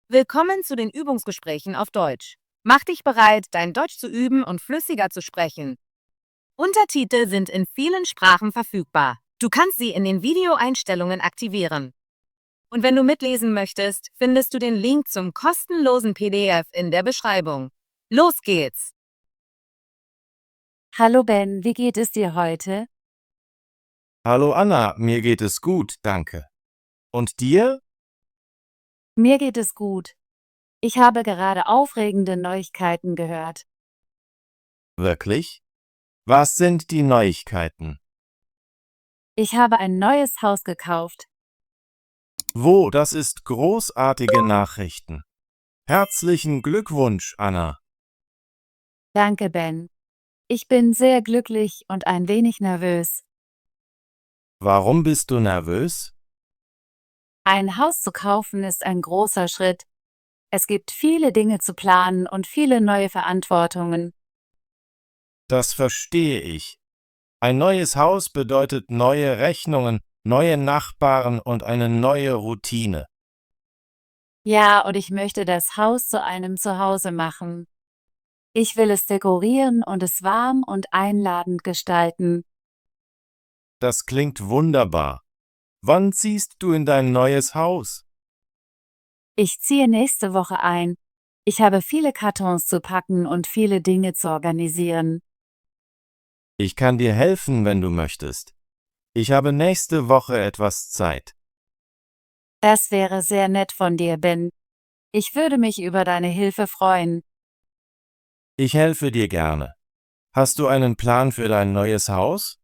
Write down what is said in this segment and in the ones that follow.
Willkommen zu den Übungsgesprächen auf Deutsch. Mach dich bereit, dein Deutsch zu üben und flüssiger zu sprechen. Untertitel sind in vielen Sprachen verfügbar. Du kannst sie in den Videoeinstellungen aktivieren. Und wenn du mitlesen möchtest, findest du den Link zum kostenlosen PDF in der Beschreibung. Los geht's! Hallo Ben, wie geht es dir heute? Hallo Anna, mir geht es gut, danke. Und dir? Mir geht es gut. Ich habe gerade aufregende Neuigkeiten gehört. Wirklich? Was sind die Neuigkeiten? Ich habe ein neues Haus gekauft. Wo, das ist großartige Nachrichten. Herzlichen Glückwunsch, Anna. Danke, Ben. Ich bin sehr glücklich und ein wenig nervös. Warum bist du nervös? Ein Haus zu kaufen ist ein großer Schritt. Es gibt viele Dinge zu planen und viele neue Verantwortungen. Das verstehe ich. Ein neues Haus bedeutet neue Rechnungen, neue Nachbarn und eine neue Routine. Ja, und ich möchte das Haus zu einem Zuhause machen. Ich will es dekorieren und es warm und einladend gestalten. Das klingt wunderbar. Wann ziehst du in dein neues Haus? Ich ziehe nächste Woche ein. Ich habe viele Kartons zu packen und viele Dinge zu organisieren. Ich kann dir helfen, wenn du möchtest. Ich habe nächste Woche etwas Zeit. Das wäre sehr nett von dir, Ben. Ich würde mich über deine Hilfe freuen. Ich helfe dir gerne. Hast du einen Plan für dein neues Haus?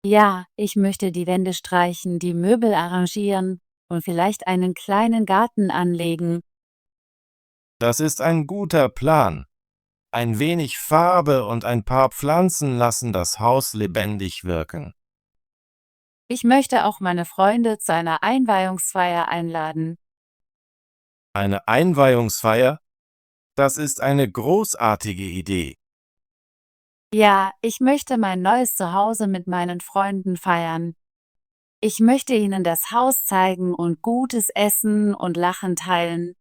Ja, ich möchte die Wände streichen, die Möbel arrangieren und vielleicht einen kleinen Garten anlegen. Das ist ein guter Plan. Ein wenig Farbe und ein paar Pflanzen lassen das Haus lebendig wirken. Ich möchte auch meine Freunde zu einer Einweihungsfeier einladen. Eine Einweihungsfeier? Das ist eine großartige Idee. Ja, ich möchte mein neues Zuhause mit meinen Freunden feiern. Ich möchte ihnen das Haus zeigen und gutes Essen und Lachen teilen.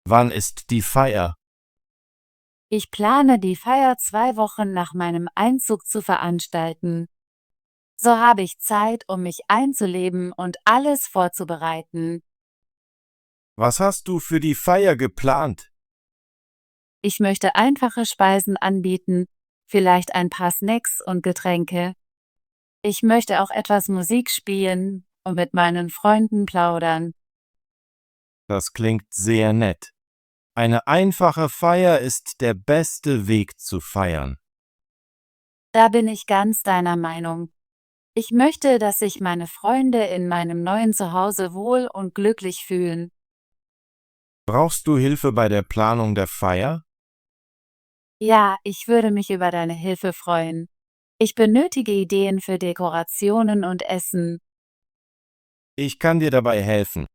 Wann ist die Feier? Ich plane, die Feier 2 Wochen nach meinem Einzug zu veranstalten. So habe ich Zeit, um mich einzuleben und alles vorzubereiten. Was hast du für die Feier geplant? Ich möchte einfache Speisen anbieten, vielleicht ein paar Snacks und Getränke. Ich möchte auch etwas Musik spielen und mit meinen Freunden plaudern. Das klingt sehr nett. Eine einfache Feier ist der beste Weg zu feiern. Da bin ich ganz deiner Meinung. Ich möchte, dass sich meine Freunde in meinem neuen Zuhause wohl und glücklich fühlen. Brauchst du Hilfe bei der Planung der Feier? Ja, ich würde mich über deine Hilfe freuen. Ich benötige Ideen für Dekorationen und Essen. Ich kann dir dabei helfen.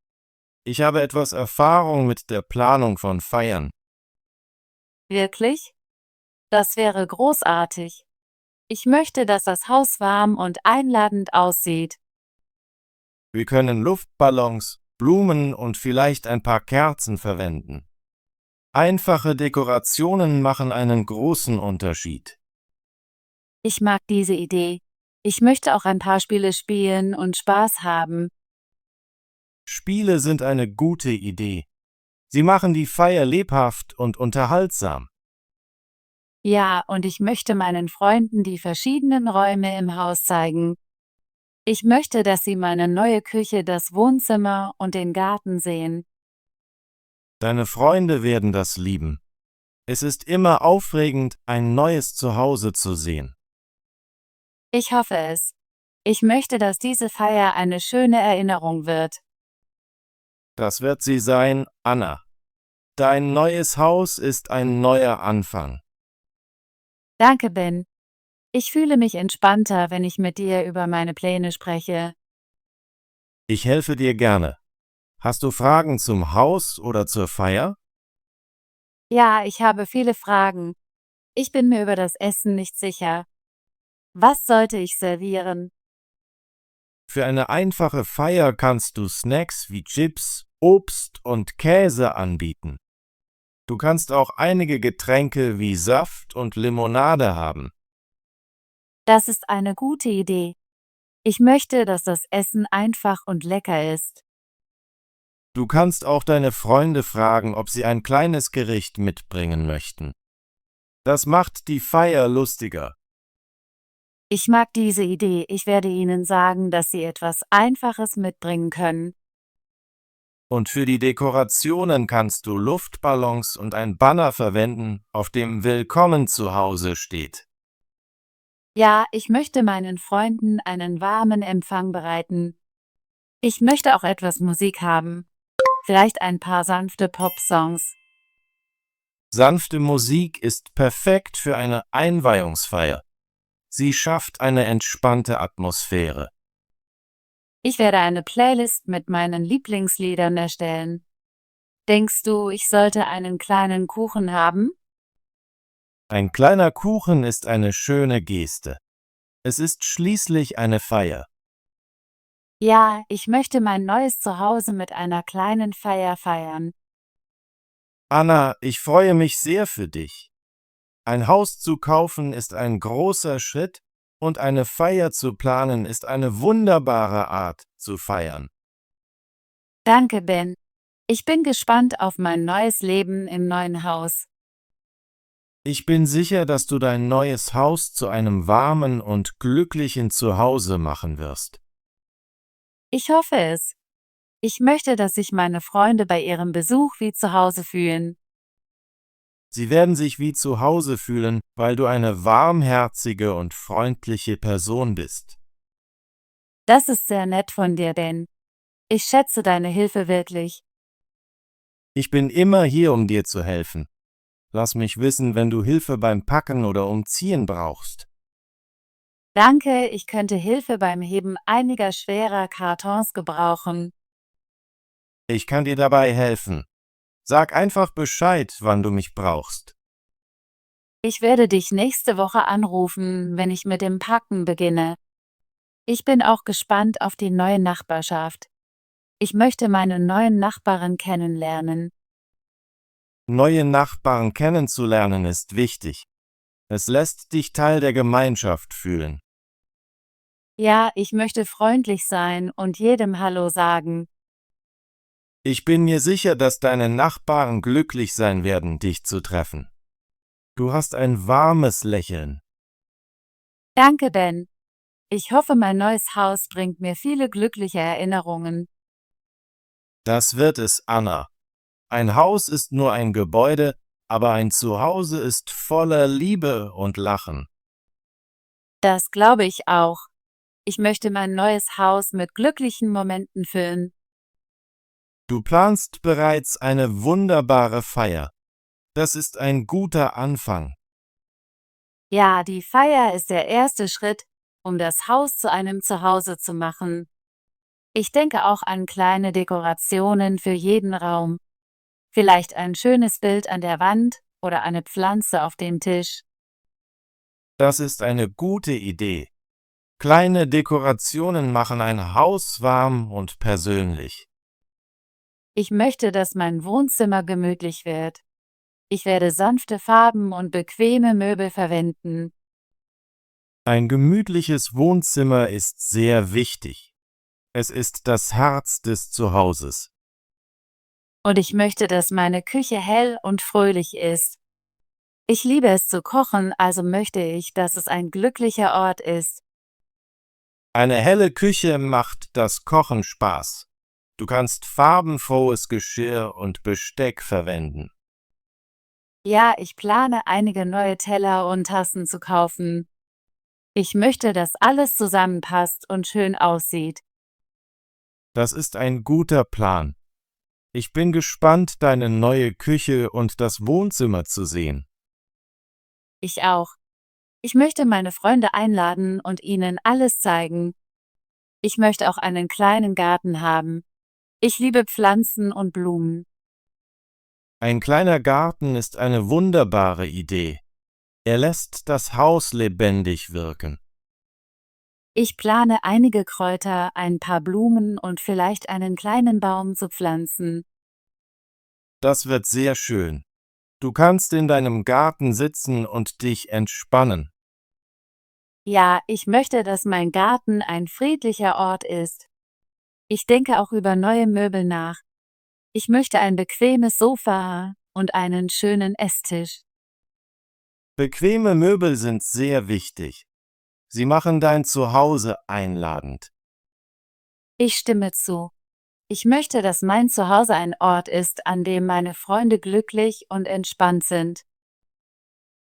Ich habe etwas Erfahrung mit der Planung von Feiern. Wirklich? Das wäre großartig. Ich möchte, dass das Haus warm und einladend aussieht. Wir können Luftballons, Blumen und vielleicht ein paar Kerzen verwenden. Einfache Dekorationen machen einen großen Unterschied. Ich mag diese Idee. Ich möchte auch ein paar Spiele spielen und Spaß haben. Spiele sind eine gute Idee. Sie machen die Feier lebhaft und unterhaltsam. Ja, und ich möchte meinen Freunden die verschiedenen Räume im Haus zeigen. Ich möchte, dass sie meine neue Küche, das Wohnzimmer und den Garten sehen. Deine Freunde werden das lieben. Es ist immer aufregend, ein neues Zuhause zu sehen. Ich hoffe es. Ich möchte, dass diese Feier eine schöne Erinnerung wird. Das wird sie sein, Anna. Dein neues Haus ist ein neuer Anfang. Danke, Ben. Ich fühle mich entspannter, wenn ich mit dir über meine Pläne spreche. Ich helfe dir gerne. Hast du Fragen zum Haus oder zur Feier? Ja, ich habe viele Fragen. Ich bin mir über das Essen nicht sicher. Was sollte ich servieren? Für eine einfache Feier kannst du Snacks wie Chips, Obst und Käse anbieten. Du kannst auch einige Getränke wie Saft und Limonade haben. Das ist eine gute Idee. Ich möchte, dass das Essen einfach und lecker ist. Du kannst auch deine Freunde fragen, ob sie ein kleines Gericht mitbringen möchten. Das macht die Feier lustiger. Ich mag diese Idee. Ich werde ihnen sagen, dass sie etwas Einfaches mitbringen können. Und für die Dekorationen kannst du Luftballons und ein Banner verwenden, auf dem Willkommen zu Hause steht. Ja, ich möchte meinen Freunden einen warmen Empfang bereiten. Ich möchte auch etwas Musik haben. Vielleicht ein paar sanfte Pop-Songs. Sanfte Musik ist perfekt für eine Einweihungsfeier. Sie schafft eine entspannte Atmosphäre. Ich werde eine Playlist mit meinen Lieblingsliedern erstellen. Denkst du, ich sollte einen kleinen Kuchen haben? Ein kleiner Kuchen ist eine schöne Geste. Es ist schließlich eine Feier. Ja, ich möchte mein neues Zuhause mit einer kleinen Feier feiern. Anna, ich freue mich sehr für dich. Ein Haus zu kaufen ist ein großer Schritt und eine Feier zu planen ist eine wunderbare Art zu feiern. Danke, Ben. Ich bin gespannt auf mein neues Leben im neuen Haus. Ich bin sicher, dass du dein neues Haus zu einem warmen und glücklichen Zuhause machen wirst. Ich hoffe es. Ich möchte, dass sich meine Freunde bei ihrem Besuch wie zu Hause fühlen. Sie werden sich wie zu Hause fühlen, weil du eine warmherzige und freundliche Person bist. Das ist sehr nett von dir, Ben. Ich schätze deine Hilfe wirklich. Ich bin immer hier, um dir zu helfen. Lass mich wissen, wenn du Hilfe beim Packen oder Umziehen brauchst. Danke, ich könnte Hilfe beim Heben einiger schwerer Kartons gebrauchen. Ich kann dir dabei helfen. Sag einfach Bescheid, wann du mich brauchst. Ich werde dich nächste Woche anrufen, wenn ich mit dem Packen beginne. Ich bin auch gespannt auf die neue Nachbarschaft. Ich möchte meine neuen Nachbarn kennenlernen. Neue Nachbarn kennenzulernen ist wichtig. Es lässt dich Teil der Gemeinschaft fühlen. Ja, ich möchte freundlich sein und jedem Hallo sagen. Ich bin mir sicher, dass deine Nachbarn glücklich sein werden, dich zu treffen. Du hast ein warmes Lächeln. Danke, Ben. Ich hoffe, mein neues Haus bringt mir viele glückliche Erinnerungen. Das wird es, Anna. Ein Haus ist nur ein Gebäude, aber ein Zuhause ist voller Liebe und Lachen. Das glaube ich auch. Ich möchte mein neues Haus mit glücklichen Momenten füllen. Du planst bereits eine wunderbare Feier. Das ist ein guter Anfang. Ja, die Feier ist der erste Schritt, um das Haus zu einem Zuhause zu machen. Ich denke auch an kleine Dekorationen für jeden Raum. Vielleicht ein schönes Bild an der Wand oder eine Pflanze auf dem Tisch. Das ist eine gute Idee. Kleine Dekorationen machen ein Haus warm und persönlich. Ich möchte, dass mein Wohnzimmer gemütlich wird. Ich werde sanfte Farben und bequeme Möbel verwenden. Ein gemütliches Wohnzimmer ist sehr wichtig. Es ist das Herz des Zuhauses. Und ich möchte, dass meine Küche hell und fröhlich ist. Ich liebe es zu kochen, also möchte ich, dass es ein glücklicher Ort ist. Eine helle Küche macht das Kochen Spaß. Du kannst farbenfrohes Geschirr und Besteck verwenden. Ja, ich plane, einige neue Teller und Tassen zu kaufen. Ich möchte, dass alles zusammenpasst und schön aussieht. Das ist ein guter Plan. Ich bin gespannt, deine neue Küche und das Wohnzimmer zu sehen. Ich auch. Ich möchte meine Freunde einladen und ihnen alles zeigen. Ich möchte auch einen kleinen Garten haben. Ich liebe Pflanzen und Blumen. Ein kleiner Garten ist eine wunderbare Idee. Er lässt das Haus lebendig wirken. Ich plane einige Kräuter, ein paar Blumen und vielleicht einen kleinen Baum zu pflanzen. Das wird sehr schön. Du kannst in deinem Garten sitzen und dich entspannen. Ja, ich möchte, dass mein Garten ein friedlicher Ort ist. Ich denke auch über neue Möbel nach. Ich möchte ein bequemes Sofa und einen schönen Esstisch. Bequeme Möbel sind sehr wichtig. Sie machen dein Zuhause einladend. Ich stimme zu. Ich möchte, dass mein Zuhause ein Ort ist, an dem meine Freunde glücklich und entspannt sind.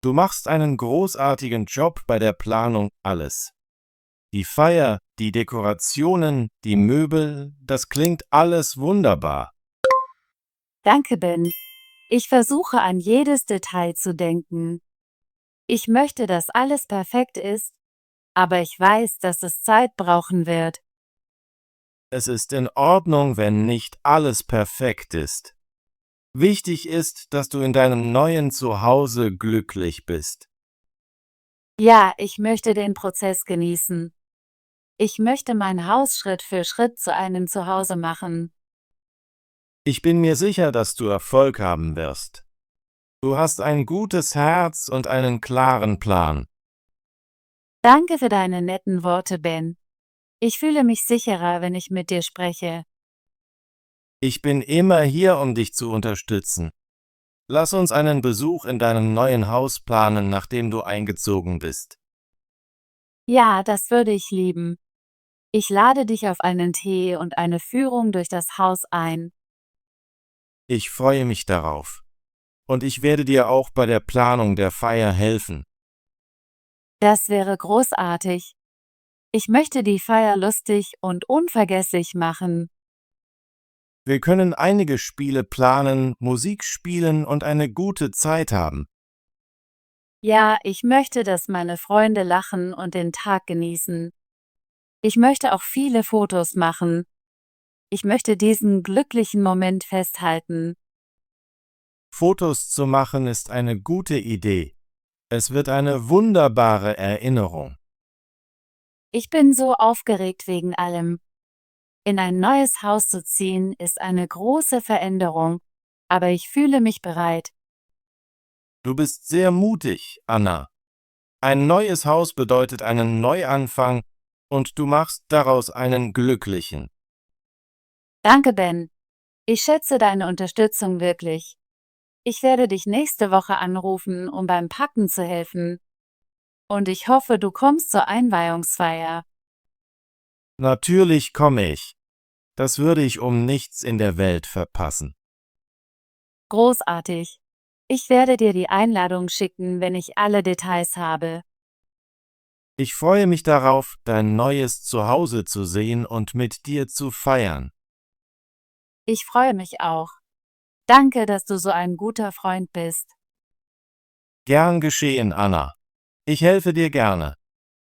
Du machst einen großartigen Job bei der Planung alles. Die Feier, die Dekorationen, die Möbel, das klingt alles wunderbar. Danke, Ben. Ich versuche an jedes Detail zu denken. Ich möchte, dass alles perfekt ist, aber ich weiß, dass es Zeit brauchen wird. Es ist in Ordnung, wenn nicht alles perfekt ist. Wichtig ist, dass du in deinem neuen Zuhause glücklich bist. Ja, ich möchte den Prozess genießen. Ich möchte mein Haus Schritt für Schritt zu einem Zuhause machen. Ich bin mir sicher, dass du Erfolg haben wirst. Du hast ein gutes Herz und einen klaren Plan. Danke für deine netten Worte, Ben. Ich fühle mich sicherer, wenn ich mit dir spreche. Ich bin immer hier, um dich zu unterstützen. Lass uns einen Besuch in deinem neuen Haus planen, nachdem du eingezogen bist. Ja, das würde ich lieben. Ich lade dich auf einen Tee und eine Führung durch das Haus ein. Ich freue mich darauf. Und ich werde dir auch bei der Planung der Feier helfen. Das wäre großartig. Ich möchte die Feier lustig und unvergesslich machen. Wir können einige Spiele planen, Musik spielen und eine gute Zeit haben. Ja, ich möchte, dass meine Freunde lachen und den Tag genießen. Ich möchte auch viele Fotos machen. Ich möchte diesen glücklichen Moment festhalten. Fotos zu machen ist eine gute Idee. Es wird eine wunderbare Erinnerung. Ich bin so aufgeregt wegen allem. In ein neues Haus zu ziehen ist eine große Veränderung, aber ich fühle mich bereit. Du bist sehr mutig, Anna. Ein neues Haus bedeutet einen Neuanfang und du machst daraus einen glücklichen. Danke, Ben. Ich schätze deine Unterstützung wirklich. Ich werde dich nächste Woche anrufen, um beim Packen zu helfen. Und ich hoffe, du kommst zur Einweihungsfeier. Natürlich komme ich. Das würde ich um nichts in der Welt verpassen. Großartig. Ich werde dir die Einladung schicken, wenn ich alle Details habe. Ich freue mich darauf, dein neues Zuhause zu sehen und mit dir zu feiern. Ich freue mich auch. Danke, dass du so ein guter Freund bist. Gern geschehen, Anna. Ich helfe dir gerne.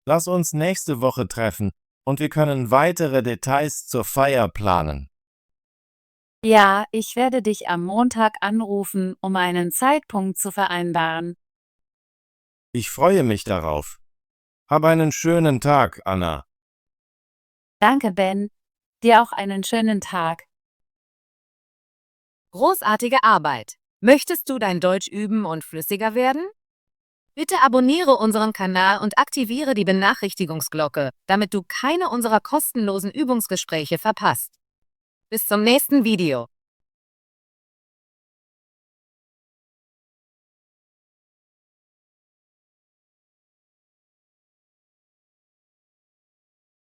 Lass uns nächste Woche treffen und wir können weitere Details zur Feier planen. Ja, ich werde dich am Montag anrufen, um einen Zeitpunkt zu vereinbaren. Ich freue mich darauf. Hab einen schönen Tag, Anna. Danke, Ben. Dir auch einen schönen Tag. Großartige Arbeit! Möchtest du dein Deutsch üben und flüssiger werden? Bitte abonniere unseren Kanal und aktiviere die Benachrichtigungsglocke, damit du keine unserer kostenlosen Übungsgespräche verpasst. Bis zum nächsten Video.